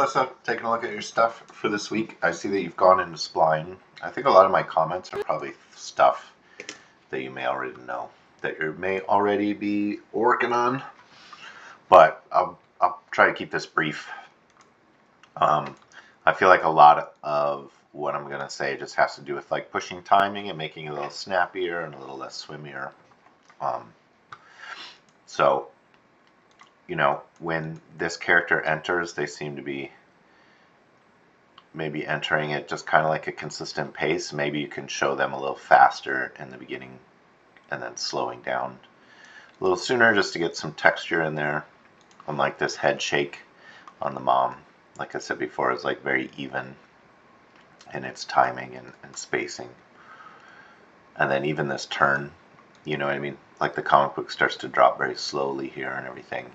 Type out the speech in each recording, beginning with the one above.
Melissa, taking a look at your stuff for this week. I see that you've gone into spline. I think a lot of my comments are probably stuff that you may already know, that you may already be working on. But I'll try to keep this brief. I feel like a lot of what I'm going to say just has to do with like pushing timing and making it a little snappier and a little less swimmier. So, you know, when this character enters, they seem to be maybe entering it just kind of like a consistent pace. Maybe you can show them a little faster in the beginning and then slowing down a little sooner just to get some texture in there. Unlike this head shake on the mom, like I said before, is like very even in its timing and spacing. And then even this turn, you know what I mean? Like the comic book starts to drop very slowly here and everything.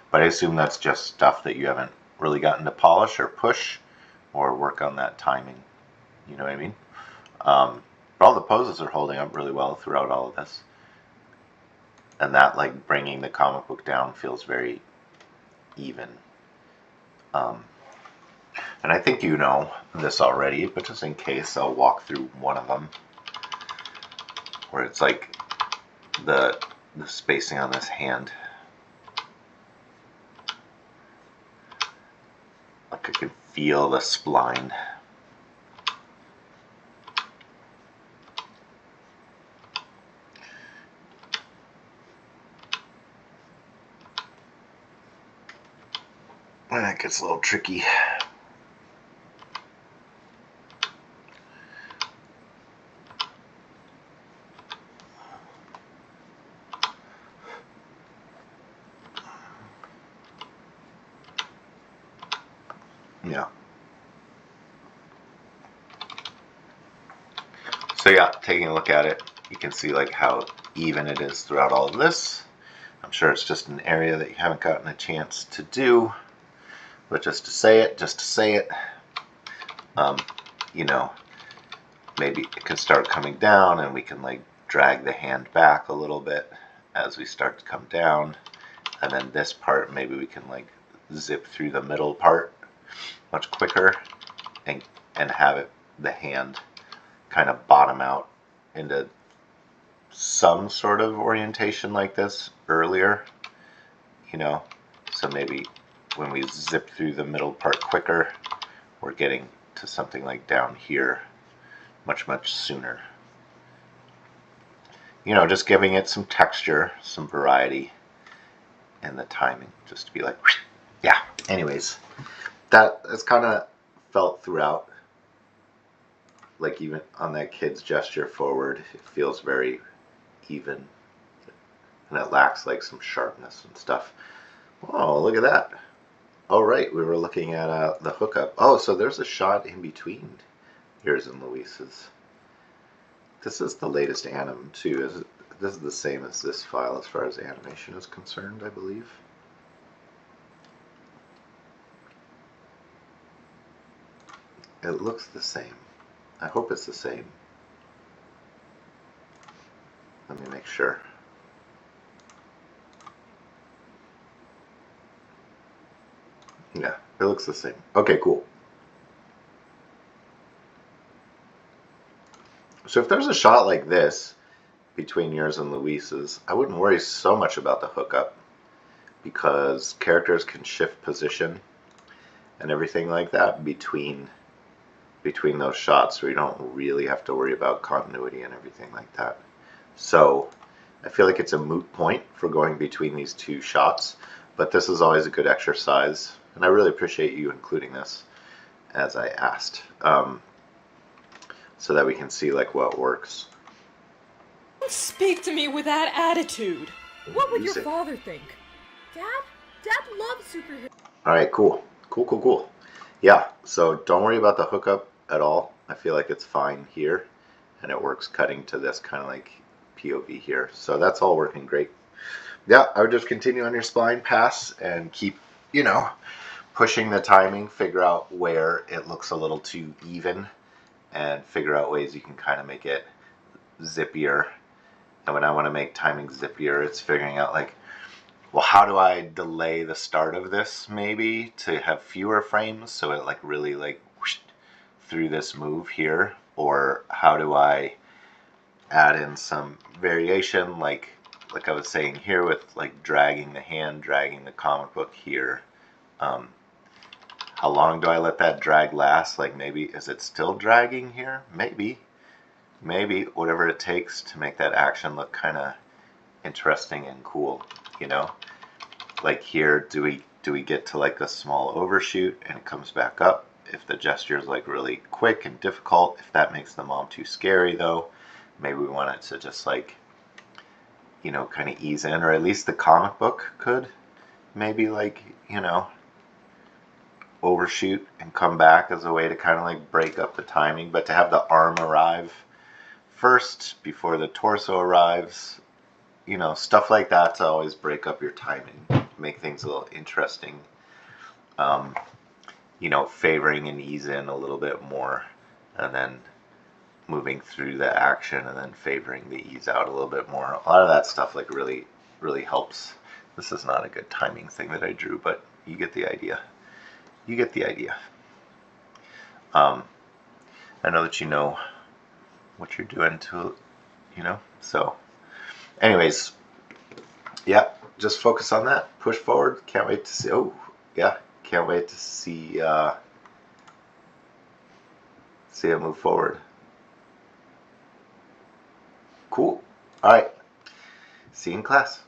But I assume that's just stuff that you haven't really gotten to polish or push or work on that timing. You know what I mean? But all the poses are holding up really well throughout all of this. And that, like, bringing the comic book down feels very even. And I think you know this already, but just in case, I'll walk through one of them where it's like the spacing on this hand. Like I can feel the spline. And that gets a little tricky. Yeah. So yeah, taking a look at it, you can see like how even it is throughout all of this. I'm sure it's just an area that you haven't gotten a chance to do, but just to say it, you know, maybe it can start coming down and we can like drag the hand back a little bit as we start to come down. And then this part, maybe we can like zip through the middle part much quicker and have it, the hand kind of bottom out into some sort of orientation like this earlier, you know. So maybe when we zip through the middle part quicker, we're getting to something like down here much sooner. You know, just giving it some texture, some variety, and the timing, just to be like, yeah. Anyways, that's kind of felt throughout. Like even on that kid's gesture forward, it feels very even, and it lacks like some sharpness and stuff. Oh, look at that. Oh, right, we were looking at the hookup. Oh, so there's a shot in between yours and Luis's. This is the latest anim too. This is the same as this file as far as animation is concerned, I believe. It looks the same. I hope it's the same. Let me make sure. Yeah, it looks the same. Okay, cool. So if there's a shot like this between yours and Luis's, I wouldn't worry so much about the hookup because characters can shift position and everything like that between those shots, where you don't really have to worry about continuity and everything like that. So I feel like it's a moot point for going between these two shots, but this is always a good exercise, and I really appreciate you including this as I asked, so that we can see like what works. Don't speak to me with that attitude. What would your father think? Dad loves superheroes. Alright, cool. Yeah, so don't worry about the hookup at all. I feel like it's fine here, and it works cutting to this kind of like POV here. So that's all working great. Yeah, I would just continue on your spline pass and keep, you know, pushing the timing, figure out where it looks a little too even, and figure out ways you can kind of make it zippier. And when I want to make timing zippier, it's figuring out like well, how do I delay the start of this maybe to have fewer frames so it like really like whoosh, through this move here? Or how do I add in some variation like I was saying here with like dragging the hand, dragging the comic book here? How long do I let that drag last? Like maybe, is it still dragging here? Maybe whatever it takes to make that action look kind of interesting and cool, you know? Like here, do we get to like a small overshoot and it comes back up? If the gesture is like really quick and difficult, if that makes the mom too scary though, maybe we want it to just like, you know, kind of ease in, or at least the comic book could maybe like, you know, overshoot and come back as a way to kind of like break up the timing. But to have the arm arrive first before the torso arrives, you know, stuff like that to always break up your timing, make things a little interesting. You know, favoring and ease in a little bit more, and then moving through the action and then favoring the ease out a little bit more. A lot of that stuff like really helps. This is not a good timing thing that I drew, but you get the idea. You get the idea. I know that you know what you're doing to, you know, so anyways, yeah, just focus on that. Push forward. Can't wait to see. Oh, yeah, can't wait to see it move forward. Cool. All right. See you in class.